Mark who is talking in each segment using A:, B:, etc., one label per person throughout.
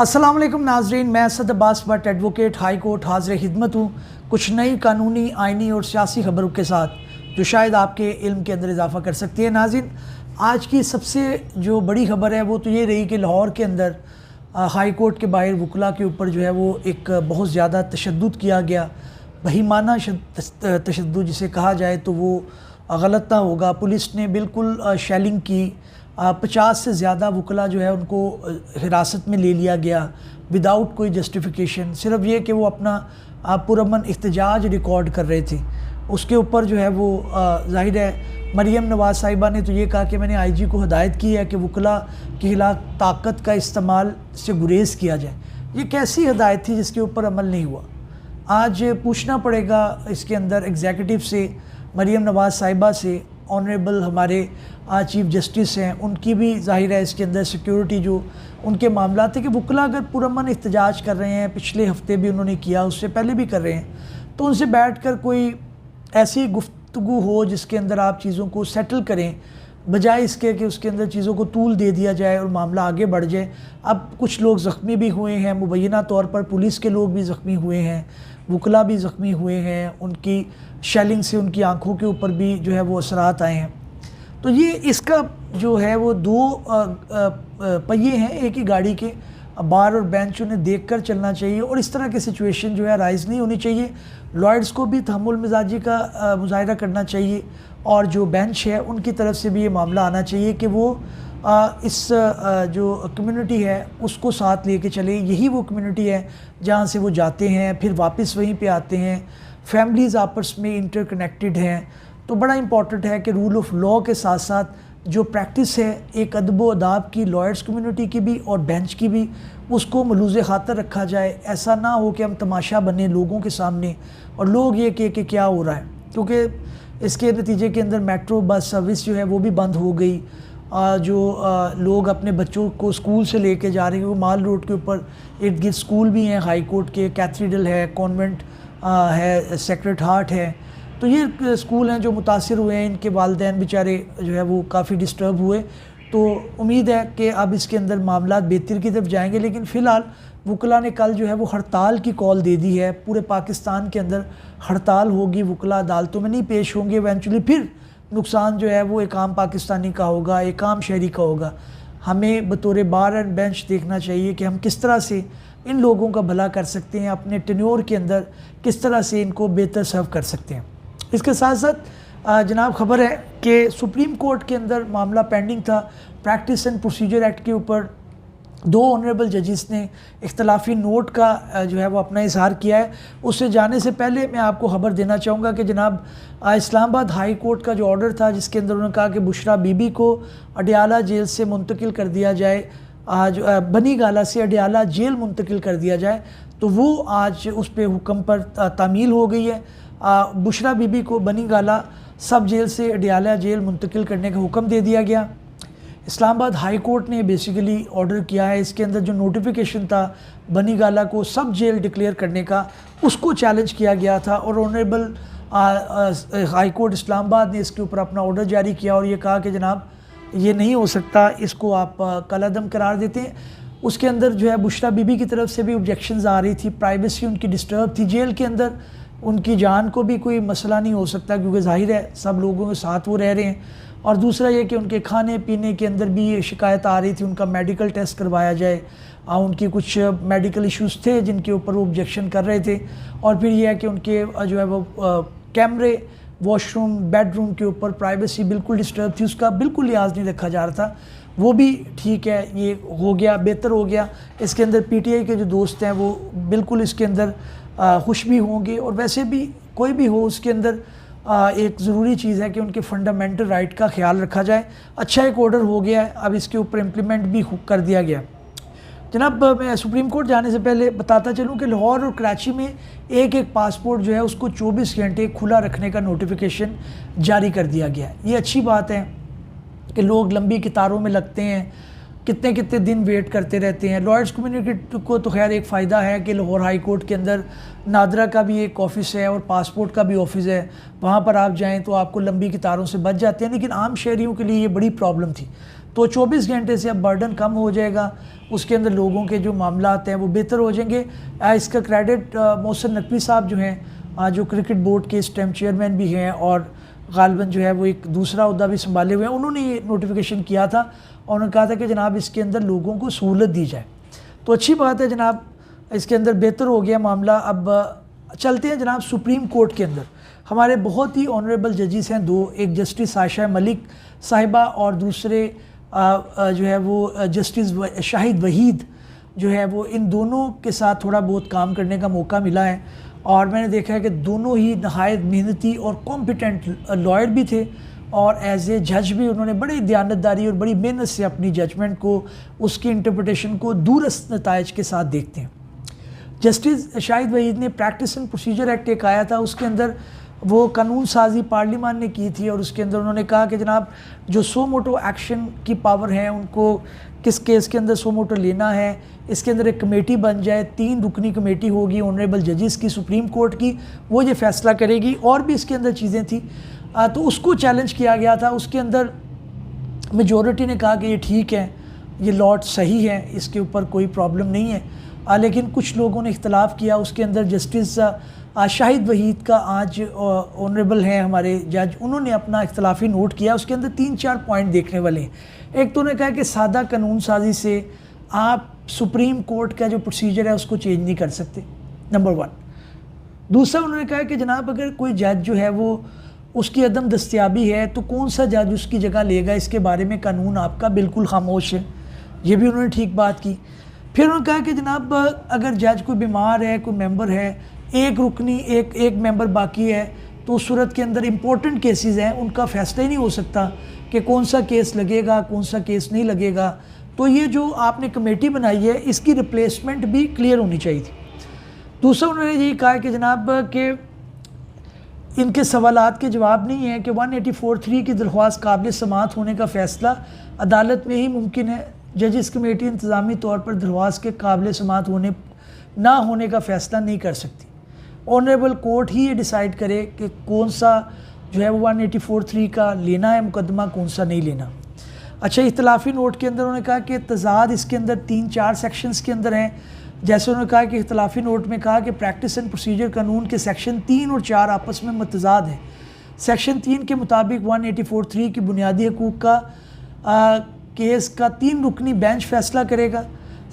A: अस्सलाम वालेकुम नाजरीन, मैं Asad Abbas Bhatt advocate high court हाज़िर खिदमत हूँ कुछ नई कानूनी, आइनी और सियासी खबरों के साथ जो शायद आपके इल्म के अंदर इजाफ़ा कर सकती है। नाज़रीन, आज की सबसे जो बड़ी खबर है वो तो ये रही कि लाहौर के अंदर हाई कोर्ट के बाहर वकला के ऊपर जो है वो एक बहुत ज़्यादा तशद्दुद किया गया। बहीमाना तशद्दुद जिसे कहा जाए तो वो गलत ना होगा। पुलिस ने बिल्कुल शेलिंग की, 50 से ज़्यादा वकला जो है उनको हिरासत में ले लिया गया विदाउट कोई जस्टिफिकेशन। सिर्फ ये कि वो अपना पुरअमन एहतजाज रिकॉर्ड कर रहे थे, उसके ऊपर जो है वो ज़ाहिर है मरियम नवाज़ साहिबा ने तो ये कहा कि मैंने आईजी को हदायत की है कि वकला के खिलाफ ताकत का इस्तेमाल से गुरेज़ किया जाए। ये कैसी हदायत थी जिसके ऊपर अमल नहीं हुआ? आज पूछना पड़ेगा इसके अंदर एग्जीक्यूटिव से, मरियम नवाज़ साहिबा से, ऑनरेबल हमारे चीफ जस्टिस हैं, उनकी भी ज़ाहिर है इसके अंदर सिक्योरिटी जो उनके मामला थे कि वकला अगर पुरअमन एहतजाज कर रहे हैं, पिछले हफ्ते भी उन्होंने किया, उससे पहले भी कर रहे हैं, तो उनसे बैठकर कोई ऐसी गुफ्तगू हो जिसके अंदर आप चीज़ों को सेटल करें, बजाय इसके कि उसके अंदर चीज़ों को तूल दे दिया जाए और मामला आगे बढ़ जाए। अब कुछ लोग ज़ख्मी भी हुए हैं, मुबैना तौर पर पुलिस के लोग भी ज़ख्मी हुए हैं, वकला भी ज़ख्मी हुए हैं, उनकी शेलिंग से उनकी आँखों के ऊपर भी जो है वो असरात आए हैं। तो ये इसका जो है वो दो पहिए हैं एक ही गाड़ी के, बार और बेंच उन्हें देख कर चलना चाहिए और इस तरह की सिचुएशन जो है राइज़ नहीं होनी चाहिए। लॉयर्स को भी तहम्मुल मिजाजी का मुजाहिरा करना चाहिए और जो बेंच है उनकी तरफ से भी ये मामला आना चाहिए कि वो इस जो कम्युनिटी है उसको साथ लेके चले। यही वो कम्युनिटी है जहाँ से वो जाते हैं फिर वापस वहीं पे आते हैं, फैमिलीज़ आपस में इंटरकनेक्टेड हैं। तो बड़ा इम्पॉर्टेंट है कि रूल ऑफ लॉ के साथ साथ जो प्रैक्टिस है एक अदब व अदाब की लॉयर्स कम्युनिटी की भी और बेंच की भी, उसको मलूज़ ख़ातर रखा जाए। ऐसा ना हो कि हम तमाशा बने लोगों के सामने और लोग ये कि क्या हो रहा है, क्योंकि इसके नतीजे के अंदर मेट्रो बस सर्विस जो है वो भी बंद हो गई। जो लोग अपने बच्चों को स्कूल से लेके जा रहे हैं, वो माल रोड के ऊपर इर्द गिर्द स्कूल भी हैं, हाई कोर्ट के, कैथेड्रल है, कॉन्वेंट है, सेक्रेड हार्ट है। तो ये स्कूल हैं जो मुतासिर हुए हैं, इनके वालिदैन बेचारे जो है वो काफ़ी डिस्टर्ब हुए। तो उम्मीद है कि अब इसके अंदर मामला बेहतर की तरफ जाएंगे, लेकिन फ़िलहाल वकला ने कल जो है वो हड़ताल की कॉल दे दी है। पूरे पाकिस्तान के अंदर हड़ताल होगी, वकला अदालतों में नहीं पेश होंगे। इवेंचुअली फिर नुकसान जो है वो एक आम पाकिस्तानी का होगा, एक आम शहरी का होगा। हमें बतौर बार एंड बेंच देखना चाहिए कि हम किस तरह से इन लोगों का भला कर सकते हैं, अपने टेन्योर के अंदर किस तरह से इनको बेहतर सर्व कर सकते हैं। इसके साथ साथ जनाब खबर है कि सुप्रीम कोर्ट के अंदर मामला पेंडिंग था प्रैक्टिस एंड प्रोसीजर एक्ट के ऊपर। दो ऑनरेबल जजेस ने इख्तलाफी नोट का जो है वो अपना इजहार किया है। उससे जाने से पहले मैं आपको खबर देना चाहूँगा कि जनाब इस्लामाबाद हाई कोर्ट का जो ऑर्डर था जिसके अंदर उन्होंने कहा कि बुशरा बीबी को अडियाला जेल से मुंतकिल कर दिया जाए, आज बनी गाला से अडियाला जेल मुंतकिल कर दिया जाए, तो वो आज उस पर हुक्म पर तामील हो गई है। बुशरा बीबी को बनी गाला सब जेल से अडियाला जेल मुंतकिल करने का हुक्म दे दिया गया। इस्लामाबाद हाई कोर्ट ने बेसिकली ऑर्डर किया है। इसके अंदर जो नोटिफिकेशन था बनी गाला को सब जेल डिक्लेयर करने का, उसको चैलेंज किया गया था और ऑनरेबल हाई कोर्ट इस्लामाबाद ने इसके ऊपर अपना ऑर्डर जारी किया और ये कहा कि जनाब ये नहीं हो सकता, इसको आप कलअदम करार देते हैं। उसके अंदर जो है बुशरा बीबी की तरफ से भी ऑब्जेक्शंस आ रही थी, प्राइवेसी उनकी डिस्टर्ब थी, जेल के अंदर उनकी जान को भी कोई मसला नहीं हो सकता क्योंकि जाहिर है सब लोगों के साथ वो रह रहे हैं। और दूसरा ये कि उनके खाने पीने के अंदर भी ये शिकायत आ रही थी, उनका मेडिकल टेस्ट करवाया जाए। उनकी कुछ मेडिकल इश्यूज़ थे जिनके ऊपर वो ऑब्जेक्शन कर रहे थे। और फिर यह है कि उनके जो है वो कैमरे वॉशरूम बेडरूम के ऊपर प्राइवेसी बिल्कुल डिस्टर्ब थी, उसका बिल्कुल लिहाज नहीं रखा जा रहा था। वो भी ठीक है, ये हो गया, बेहतर हो गया। इसके अंदर पीटीआई के जो दोस्त हैं वो बिल्कुल इसके अंदर खुश भी होंगे। और वैसे भी कोई भी हो उसके अंदर एक ज़रूरी चीज़ है कि उनके फंडामेंटल राइट का ख्याल रखा जाए। अच्छा एक ऑर्डर हो गया है, अब इसके ऊपर इम्प्लीमेंट भी कर दिया गया। जनाब मैं सुप्रीम कोर्ट जाने से पहले बताता चलूँ कि लाहौर और कराची में एक पासपोर्ट जो है उसको 24 घंटे खुला रखने का नोटिफिकेशन जारी कर दिया गया है। ये अच्छी बात है कि लोग लंबी कतारों में लगते हैं, कितने कितने दिन वेट करते रहते हैं। लॉयर्स कम्युनिटी को तो खैर एक फ़ायदा है कि लाहौर हाई कोर्ट के अंदर नादरा का भी एक ऑफ़िस है और पासपोर्ट का भी ऑफ़िस है, वहाँ पर आप जाएं तो आपको लंबी कतारों से बच जाते हैं। लेकिन आम शहरियों के लिए ये बड़ी प्रॉब्लम थी। तो 24 घंटे से अब बर्डन कम हो जाएगा, उसके अंदर लोगों के जो मामलात हैं वो बेहतर हो जाएंगे। इसका क्रेडिट मोहसिन नकवी साहब जो हैं, जो क्रिकेट बोर्ड के इस टाइम चेयरमैन भी हैं और गालिबन जो है वो एक दूसरा अहदा भी संभाले हुए हैं, उन्होंने ये नोटिफिकेशन किया था और उन्होंने कहा था कि जनाब इसके अंदर लोगों को सहूलत दी जाए। तो अच्छी बात है जनाब, इसके अंदर बेहतर हो गया मामला। अब चलते हैं जनाब सुप्रीम कोर्ट के अंदर। हमारे बहुत ही ऑनरेबल जजेस हैं दो, एक जस्टिस आयशा मलिक साहिबा और दूसरे जो है वो जस्टिस शाहिद वहीद जो है वो, इन दोनों के साथ थोड़ा बहुत काम करने का मौका मिला है और मैंने देखा है कि दोनों ही नहायत मेहनती और कॉम्पिटेंट लॉयर भी थे और एज ए जज भी उन्होंने बड़ी दयानतदारी और बड़ी मेहनत से अपनी जजमेंट को, उसकी इंटरप्रटेशन को दूरस्थ नताइज के साथ देखते हैं। जस्टिस शाहिद वहीद ने प्रैक्टिस एंड प्रोसीजर एक्ट एक आया था, उसके अंदर वो कानून साजी पार्लियामान ने की थी और उसके अंदर उन्होंने कहा कि जनाब जो सो मोटो एक्शन की पावर है उनको किस केस के अंदर सो मोटो लेना है, इसके अंदर एक कमेटी बन जाए, 3 रुकनी कमेटी होगी ऑनरेबल जजेस की सुप्रीम कोर्ट की, वो ये फैसला करेगी। और भी इसके अंदर चीज़ें थी, तो उसको चैलेंज किया गया था। उसके अंदर मेजॉरिटी ने कहा कि ये ठीक है, ये लॉट सही है, इसके ऊपर कोई प्रॉब्लम नहीं है, लेकिन कुछ लोगों ने इख्तलाफ किया। उसके अंदर जस्टिस शाहिद वहीद का आज ऑनरेबल हैं हमारे जज, उन्होंने अपना इख्तलाफी नोट किया। उसके अंदर 3-4 पॉइंट देखने वाले हैं। एक तो उन्होंने कहा कि सादा कानून साजी से आप सुप्रीम कोर्ट का जो प्रोसीजर है उसको चेंज नहीं कर सकते, नंबर 1। दूसरा उन्होंने कहा कि जनाब अगर कोई जज जो है वो उसकी अदम दस्तयाबी है तो कौन सा जज उसकी जगह लेगा, इसके बारे में कानून आपका बिल्कुल खामोश है। ये भी उन्होंने ठीक बात की। फिर उन्होंने कहा कि जनाब अगर जज कोई बीमार है, कोई मेंबर है, एक रुकनी एक मेंबर बाकी है, तो उस सूरत के अंदर इंपॉर्टेंट केसेस हैं, उनका फैसला ही नहीं हो सकता कि कौन सा केस लगेगा, कौन सा केस नहीं लगेगा। तो ये जो आपने कमेटी बनाई है इसकी रिप्लेसमेंट भी क्लियर होनी चाहिए थी। दूसरा उन्होंने यही कहा कि जनाब कि इनके सवालात के जवाब नहीं है कि 184(3) की दरख्वास्त काबिल समाअत होने का फ़ैसला अदालत में ही मुमकिन है। जजिस कमेटी इंतज़ामी तौर पर दरख्वास्त के काबिल समाअत होने ना होने का फ़ैसला नहीं कर सकती। ऑनरेबल कोर्ट ही ये डिसाइड करे कि कौन सा जो है वो 184(3) का लेना है मुकदमा, कौन सा नहीं लेना। अच्छा, इख्तलाफी नोट के अंदर उन्होंने कहा कि तज़ाद इसके अंदर 3-4 सेक्शंस के अंदर हैं। जैसे उन्होंने कहा कि इख्तलाफी नोट में कहा कि प्रैक्टिस एंड प्रोसीजर कानून के सेक्शन 3 और 4 आपस में मतजाद हैं। सेक्शन 3 के मुताबिक 184(3) की बुनियादी हकूक़ का केस का 3 रुकनी बेंच फ़ैसला करेगा।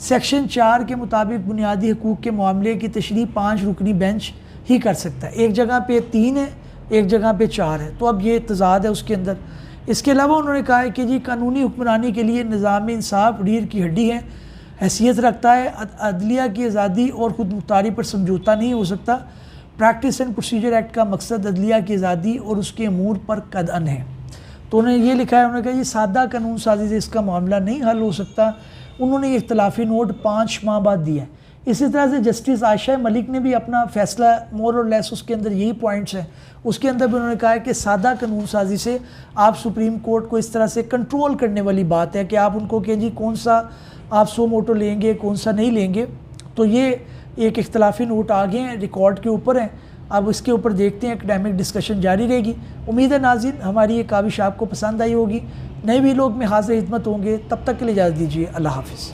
A: सेक्शन 4 के मुताबिक बुनियादी हकूक़ के मामले की तशरीह 5 रुकनी बेंच ही कर सकता है। एक जगह पे 3 है, एक जगह पे 4 है, तो अब ये तज़ाद है उसके अंदर। इसके अलावा उन्होंने कहा है कि जी कानूनी हुक्मरानी के लिए निज़ाम इंसाफ रीढ़ की हड्डी है, हैसियत रखता है, अदलिया की आज़ादी और ख़ुद मुख्तारी पर समझौता नहीं हो सकता। प्रैक्टिस एंड प्रोसीजर एक्ट का मकसद अदलिया की आज़ादी और उसके अमूर पर कदअन है। तो उन्होंने ये लिखा है, उन्होंने कहा ये सादा कानून साजी से इसका मामला नहीं हल हो सकता। उन्होंने ये इख्तलाफी नोट 5 माह बाद दिया है। इसी तरह से जस्टिस आयशा मलिक ने भी अपना फ़ैसला मोर और लेस, उसके अंदर यही पॉइंट्स हैं। उसके अंदर भी उन्होंने कहा है कि सादा कानून साजी से आप सुप्रीम कोर्ट को इस तरह से कंट्रोल करने वाली बात है कि आप उनको कहें जी कौन सा आप सो मोटो लेंगे, कौन सा नहीं लेंगे। तो ये एक इख्तलाफी नोट आ गए हैं, रिकॉर्ड के ऊपर हैं। अब इसके ऊपर देखते हैं, एकेडमिक डिस्कशन जारी रहेगी। उम्मीद है नाज़रीन हमारी ये काविश आपको पसंद आई होगी। नए भी लोग में हाज़िर खिदमत होंगे, तब तक के लिए इजाज़त दीजिए। अल्लाह हाफ़िज़।